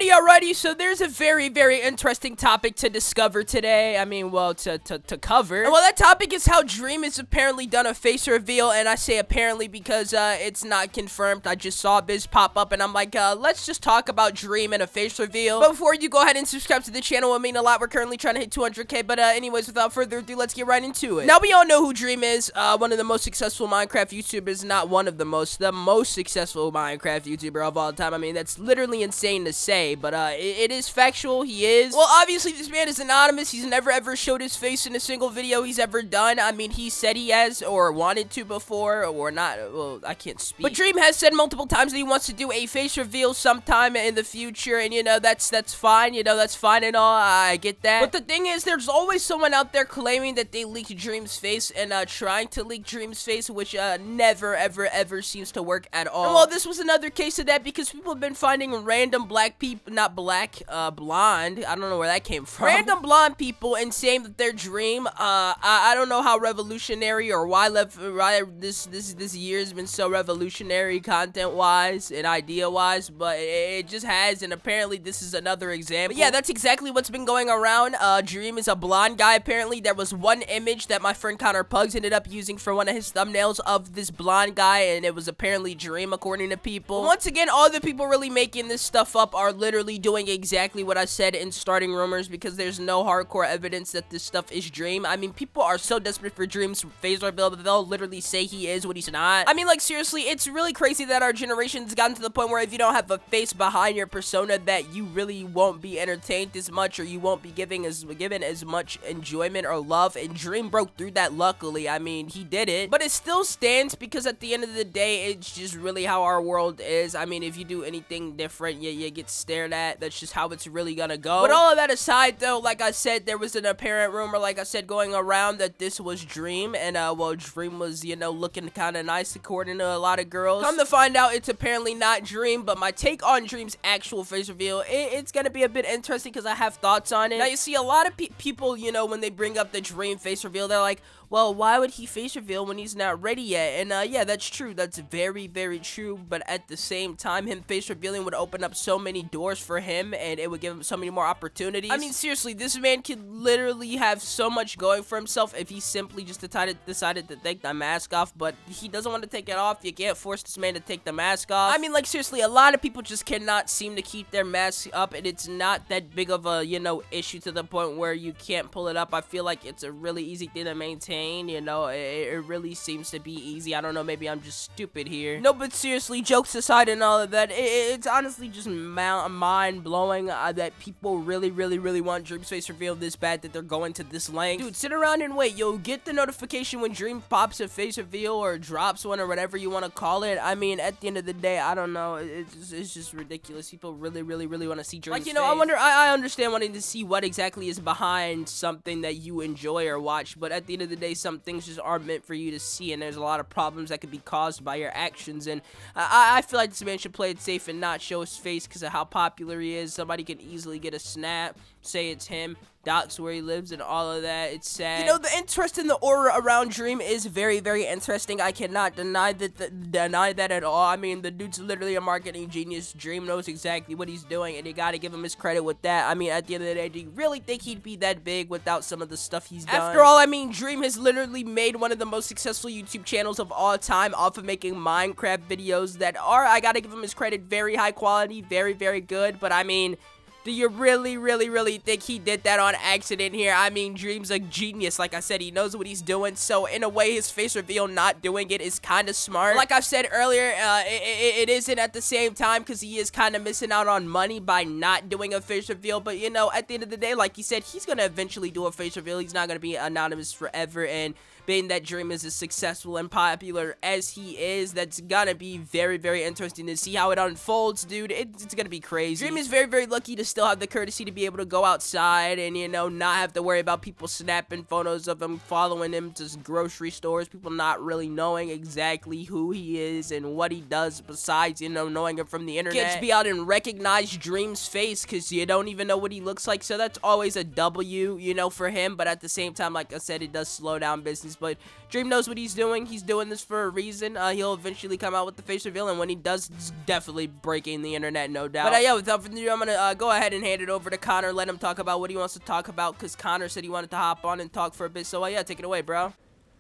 Alrighty, so there's a very interesting topic to discover today. I mean, well, to cover. And well, that topic is how Dream has apparently done a face reveal, and I say apparently because it's not confirmed. I just saw Biz pop up, and I'm like, let's just talk about Dream and a face reveal. But before you go ahead and subscribe to the channel, it would mean a lot. We're currently trying to hit 200k, but anyways, without further ado, let's get right into it. Now, we all know who Dream is, one of the most successful Minecraft YouTubers, not one of the most successful Minecraft YouTuber of all time. I mean, that's literally insane to say, but it is factual. He is. Well, obviously this man is anonymous. He's never ever showed his face in a single video he's ever done. I mean, he said he has or wanted to before or not. Well, I can't speak. But Dream has said multiple times that he wants to do a face reveal sometime in the future, and you know, that's fine. You know, that's fine and all. I get that. But the thing is, there's always someone out there claiming that they leaked Dream's face and trying to leak Dream's face, which never ever seems to work at all. And well, this was another case of that because people have been finding random black people, not black, blonde. I don't know where that came from. Random blonde people and saying that they're Dream. I don't know how revolutionary or why this year has been so revolutionary content-wise and idea-wise, but it just has, and apparently this is another example. But yeah, that's exactly what's been going around. Dream is a blonde guy, apparently. There was one image that my friend Connor Pugs ended up using for one of his thumbnails of this blonde guy, and it was apparently Dream, according to people. But once again, all the people really making this stuff up are literally doing exactly what I said in starting rumors, because there's no hardcore evidence that this stuff is Dream. I mean, people are so desperate for Dream's face reveal that they'll literally say he is what he's not. I mean, like, seriously, it's really crazy that our generation's gotten to the point where if you don't have a face behind your persona, that you really won't be entertained as much, or you won't be given as much enjoyment or love, and Dream broke through that, luckily. I mean, he did it, but it still stands because at the end of the day, it's just really how our world is. I mean, if you do anything different, you get stared at. That's just how it's really gonna go. But all of that aside, though, like I said, there was an apparent rumor, like I said, going around that this was Dream, and well, Dream was, you know, looking kind of nice according to a lot of girls. Come to find out, it's apparently not Dream. But my take on Dream's actual face reveal, it's gonna be a bit interesting because I have thoughts on it. Now, you see, a lot of people, you know, when they bring up the Dream face reveal, they're like, well, why would he face reveal when he's not ready yet? And yeah, that's true. That's very true. But at the same time, him face revealing would open up so many doors for him, and it would give him so many more opportunities. I mean, seriously, this man could literally have so much going for himself if he simply just decided to take the mask off. But he doesn't want to take it off. You can't force this man to take the mask off. I mean, like, seriously, a lot of people just cannot seem to keep their masks up, and it's not that big of a, you know, issue to the point where you can't pull it up. I feel like it's a really easy thing to maintain. You know, it really seems to be easy. I don't know, maybe I'm just stupid here. No, but seriously, jokes aside and all of that, it's honestly just mind-blowing that people really want Dream's face reveal this bad that they're going to this length. Dude, sit around and wait. You'll get the notification when Dream pops a face reveal or drops one or whatever you want to call it. I mean, at the end of the day, I don't know. It's just ridiculous. People really want to see Dream's face. Like, you know, I understand wanting to see what exactly is behind something that you enjoy or watch, but at the end of the day, some things just aren't meant for you to see, and there's a lot of problems that could be caused by your actions, and I feel like this man should play it safe and not show his face because of how popular he is. Somebody can easily get a snap, say it's him, dots where he lives and all of that. It's sad. You know, the interest in the aura around Dream is very interesting. I cannot deny that at all. I mean, the dude's literally a marketing genius. Dream knows exactly what he's doing, and you gotta give him his credit with that. I mean, at the end of the day, do you really think he'd be that big without some of the stuff he's done? After all, I mean, Dream has literally made one of the most successful YouTube channels of all time off of making Minecraft videos that are, I gotta give him his credit, very high quality, very good. But I mean, do you really think he did that on accident here? I mean, Dream's a genius. Like I said, he knows what he's doing. So, in a way, his face reveal not doing it is kind of smart. Like I said earlier, it isn't at the same time because he is kind of missing out on money by not doing a face reveal. But, you know, at the end of the day, like he said, he's going to eventually do a face reveal. He's not going to be anonymous forever. And being that Dream is as successful and popular as he is, that's gonna be very interesting to see how it unfolds, dude. It's gonna be crazy. Dream is very lucky to still have the courtesy to be able to go outside and, you know, not have to worry about people snapping photos of him, following him to grocery stores, people not really knowing exactly who he is and what he does besides, you know, knowing him from the internet. Kids be out and recognize Dream's face because you don't even know what he looks like, so that's always a W, you know, for him. But at the same time, like I said, it does slow down business but Dream knows what he's doing. He's doing this for a reason. He'll eventually come out with the face reveal, and when he does, it's definitely breaking the internet, no doubt. But yeah, without further ado, I'm gonna go ahead and hand it over to Connor, let him talk about what he wants to talk about, because Connor said he wanted to hop on and talk for a bit. So yeah, take it away, bro.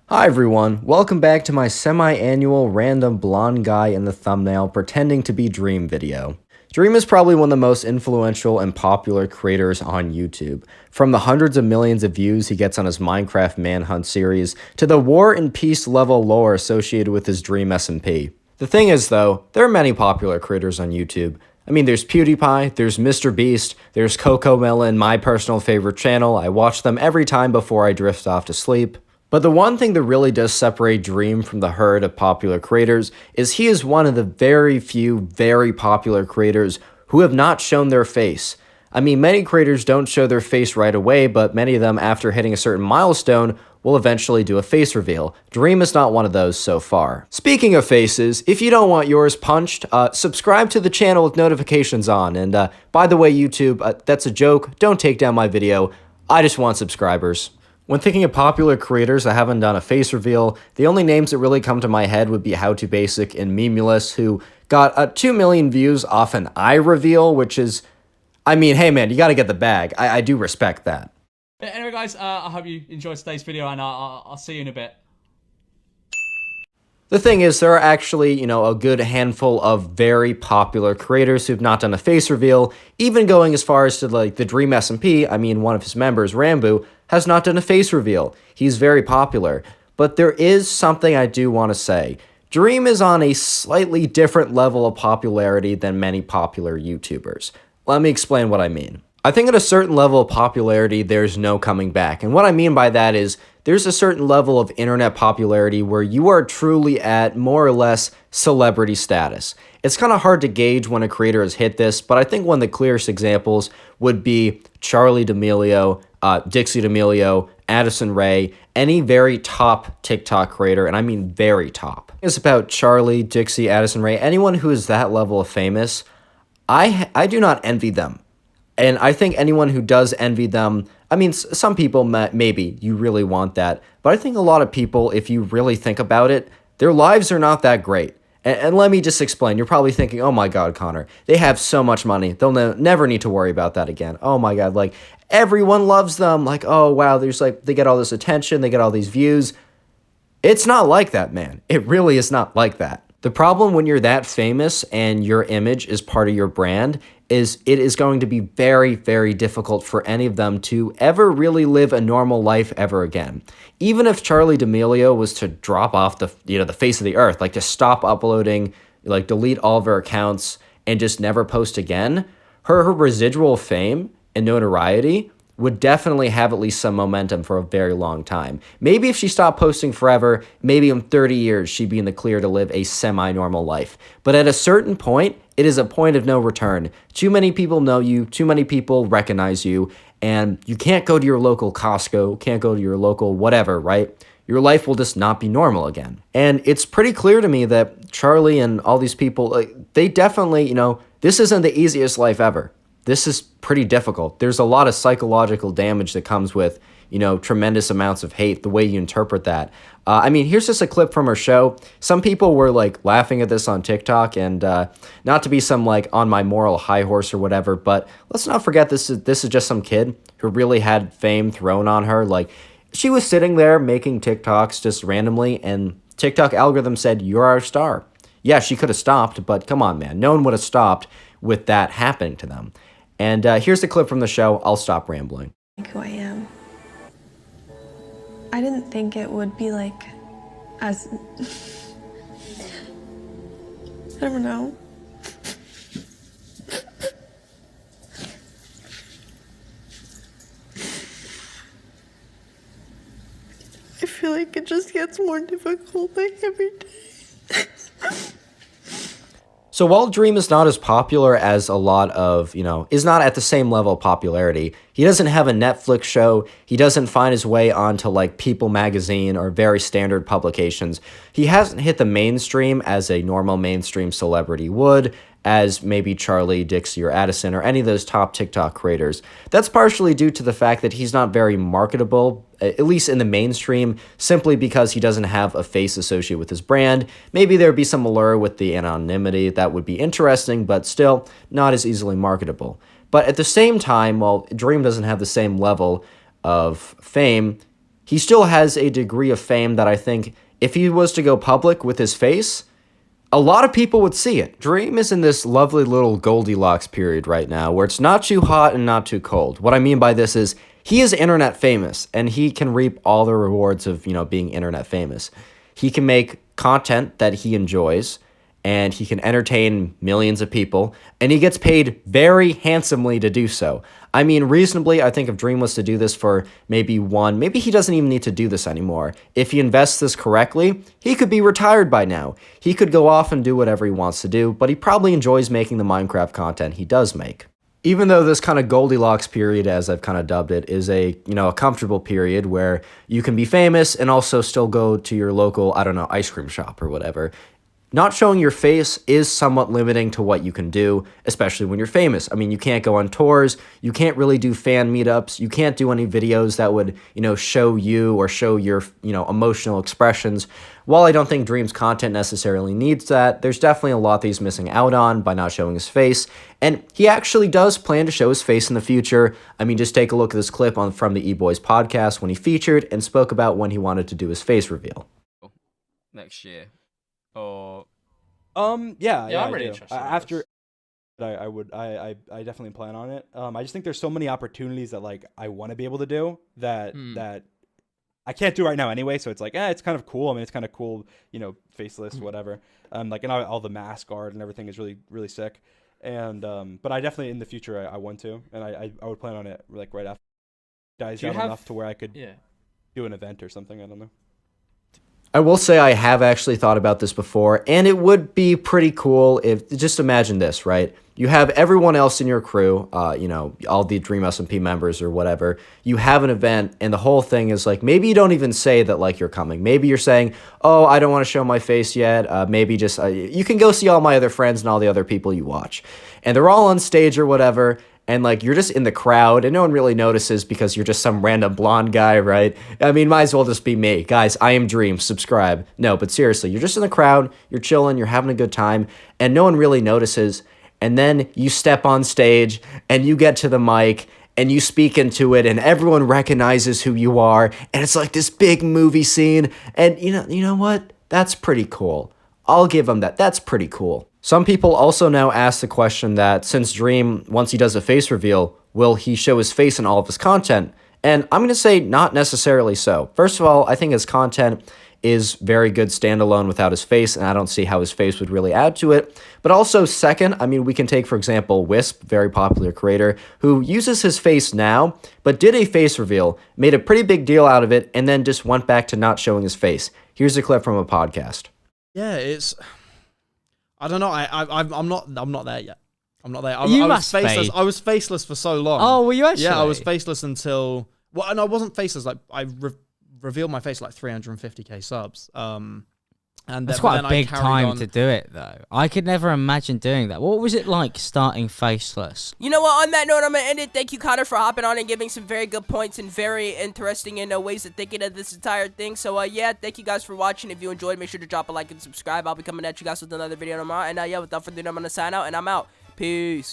Hi everyone, welcome back to my semi-annual random blonde guy in the thumbnail pretending to be Dream video. Dream is probably one of the most influential and popular creators on YouTube. From the hundreds of millions of views he gets on his Minecraft Manhunt series, to the War and Peace level lore associated with his Dream SMP. The thing is though, there are many popular creators on YouTube. I mean, there's PewDiePie, there's Mr. Beast, there's CoComelon, my personal favorite channel. I watch them every time before I drift off to sleep. But the one thing that really does separate Dream from the herd of popular creators is he is one of the very few very popular creators who have not shown their face. I mean, many creators don't show their face right away, but many of them, after hitting a certain milestone, will eventually do a face reveal. Dream is not one of those so far. Speaking of faces, if you don't want yours punched, subscribe to the channel with notifications on. And by the way, YouTube, that's a joke. Don't take down my video. I just want subscribers. When thinking of popular creators that haven't done a face reveal, the only names that really come to my head would be HowToBasic and Memulous, who got 2 million views off an eye reveal, which is, I mean, hey man, you gotta get the bag. I do respect that. Anyway guys, I hope you enjoyed today's video, and I'll see you in a bit. The thing is, there are actually, a good handful of very popular creators who've not done a face reveal, even going as far as to, like, the Dream SMP. I mean, one of his members, Rambo, has not done a face reveal. He's very popular. But there is something I do want to say. Dream is on a slightly different level of popularity than many popular YouTubers. Let me explain what I mean. I think at a certain level of popularity, there's no coming back. And what I mean by that is, there's a certain level of internet popularity where you are truly at more or less celebrity status. It's kind of hard to gauge when a creator has hit this, but I think one of the clearest examples would be Charli D'Amelio, Dixie D'Amelio, Addison Rae, any very top TikTok creator, and I mean very top. It's about Charli, Dixie, Addison Rae, anyone who is that level of famous. I do not envy them. And I think anyone who does envy them, I mean, some people, maybe you really want that. But I think a lot of people, if you really think about it, their lives are not that great. And let me just explain. You're probably thinking, oh my God, Connor, they have so much money. They'll never need to worry about that again. Oh my God, like everyone loves them. Like, oh wow, there's like, they get all this attention, they get all these views. It's not like that, man. It really is not like that. The problem when you're that famous and your image is part of your brand is it is going to be very, very difficult for any of them to ever really live a normal life ever again. Even if Charli D'Amelio was to drop off the face of the earth, like to stop uploading, like delete all of her accounts and just never post again, her residual fame and notoriety would definitely have at least some momentum for a very long time. Maybe if she stopped posting forever, maybe in 30 years, she'd be in the clear to live a semi-normal life. But at a certain point, it is a point of no return. Too many people know you, too many people recognize you, and you can't go to your local Costco, can't go to your local whatever, right? Your life will just not be normal again. And it's pretty clear to me that Charli and all these people, they definitely, this isn't the easiest life ever. This is pretty difficult. There's a lot of psychological damage that comes with, tremendous amounts of hate, the way you interpret that. I mean, here's just a clip from her show. Some people were like laughing at this on TikTok, and not to be some like on my moral high horse or whatever, but let's not forget this is just some kid who really had fame thrown on her. Like, she was sitting there making TikToks just randomly, and TikTok algorithm said, "You're our star." Yeah, she could have stopped, but come on, man. No one would have stopped with that happening to them. And here's the clip from the show. I'll stop rambling. Who I am. I didn't think it would be like as I don't know. I feel like it just gets more difficult like every day. So while Dream is not as popular as a lot of, is not at the same level of popularity, he doesn't have a Netflix show, he doesn't find his way onto like People magazine or very standard publications. He hasn't hit the mainstream as a normal mainstream celebrity would, as maybe Charlie, Dixie, or Addison, or any of those top TikTok creators. That's partially due to the fact that he's not very marketable, at least in the mainstream, simply because he doesn't have a face associated with his brand. Maybe there'd be some allure with the anonymity that would be interesting, but still not as easily marketable. But at the same time, while Dream doesn't have the same level of fame, he still has a degree of fame that I think if he was to go public with his face, a lot of people would see it. Dream is in this lovely little Goldilocks period right now where it's not too hot and not too cold. What I mean by this is he is internet famous and he can reap all the rewards of, being internet famous. He can make content that he enjoys and he can entertain millions of people and he gets paid very handsomely to do so. I mean, reasonably, I think if Dream was to do this for maybe he doesn't even need to do this anymore. If he invests this correctly, he could be retired by now. He could go off and do whatever he wants to do, but he probably enjoys making the Minecraft content he does make. Even though this kind of Goldilocks period, as I've kind of dubbed it, is a comfortable period where you can be famous and also still go to your local, ice cream shop or whatever. Not showing your face is somewhat limiting to what you can do, especially when you're famous. I mean, you can't go on tours, you can't really do fan meetups, you can't do any videos that would, show you or show your, emotional expressions. While I don't think Dream's content necessarily needs that, there's definitely a lot that he's missing out on by not showing his face, and he actually does plan to show his face in the future. I mean, just take a look at this clip from the E-Boys podcast when he featured and spoke about when he wanted to do his face reveal. Next year. Or yeah, I'm I really do. interested in After I definitely plan on it. I just think there's so many opportunities that like I want to be able to do that I can't do right now anyway. So it's like, it's kind of cool. I mean, it's kind of cool, faceless, whatever. Like, and all the mask art and everything is really, really sick. And but I definitely in the future I want to, and I would plan on it like right after dies down enough to where I could do an event or something. I don't know. I will say I have actually thought about this before, and it would be pretty cool if, just imagine this, right? You have everyone else in your crew, all the Dream SMP members or whatever. You have an event, and the whole thing is like, maybe you don't even say that like you're coming. Maybe you're saying, oh, I don't want to show my face yet. Maybe just, you can go see all my other friends and all the other people you watch. And they're all on stage or whatever, and like you're just in the crowd and no one really notices because you're just some random blonde guy, right? I mean, might as well just be me. Guys, I am Dream, subscribe. No, but seriously, you're just in the crowd, you're chilling, you're having a good time, and no one really notices. And then you step on stage and you get to the mic and you speak into it and everyone recognizes who you are. And it's like this big movie scene. And you know what? That's pretty cool. I'll give him that. That's pretty cool. Some people also now ask the question that since Dream, once he does a face reveal, will he show his face in all of his content? And I'm going to say not necessarily so. First of all, I think his content is very good standalone without his face, and I don't see how his face would really add to it. But also, second, I mean, we can take, for example, Wisp, very popular creator, who uses his face now, but did a face reveal, made a pretty big deal out of it, and then just went back to not showing his face. Here's a clip from a podcast. Yeah, it's... I don't know. I'm not there yet. I'm not there. I You was must faceless. be. I was faceless for so long. Oh, were you actually? Yeah, I was faceless until... Well, no, I wasn't faceless. Like, I revealed my face like 350k subs. And That's then, quite a big carried time on. to do it, though. I could never imagine doing that. What was it like starting faceless? You know what, on that note, I'm going to end it. Thank you, Connor, for hopping on and giving some very good points and very interesting ways of thinking of this entire thing. So, yeah, thank you guys for watching. If you enjoyed, make sure to drop a like and subscribe. I'll be coming at you guys with another video tomorrow. And, yeah, without further ado, I'm going to sign out, and I'm out. Peace.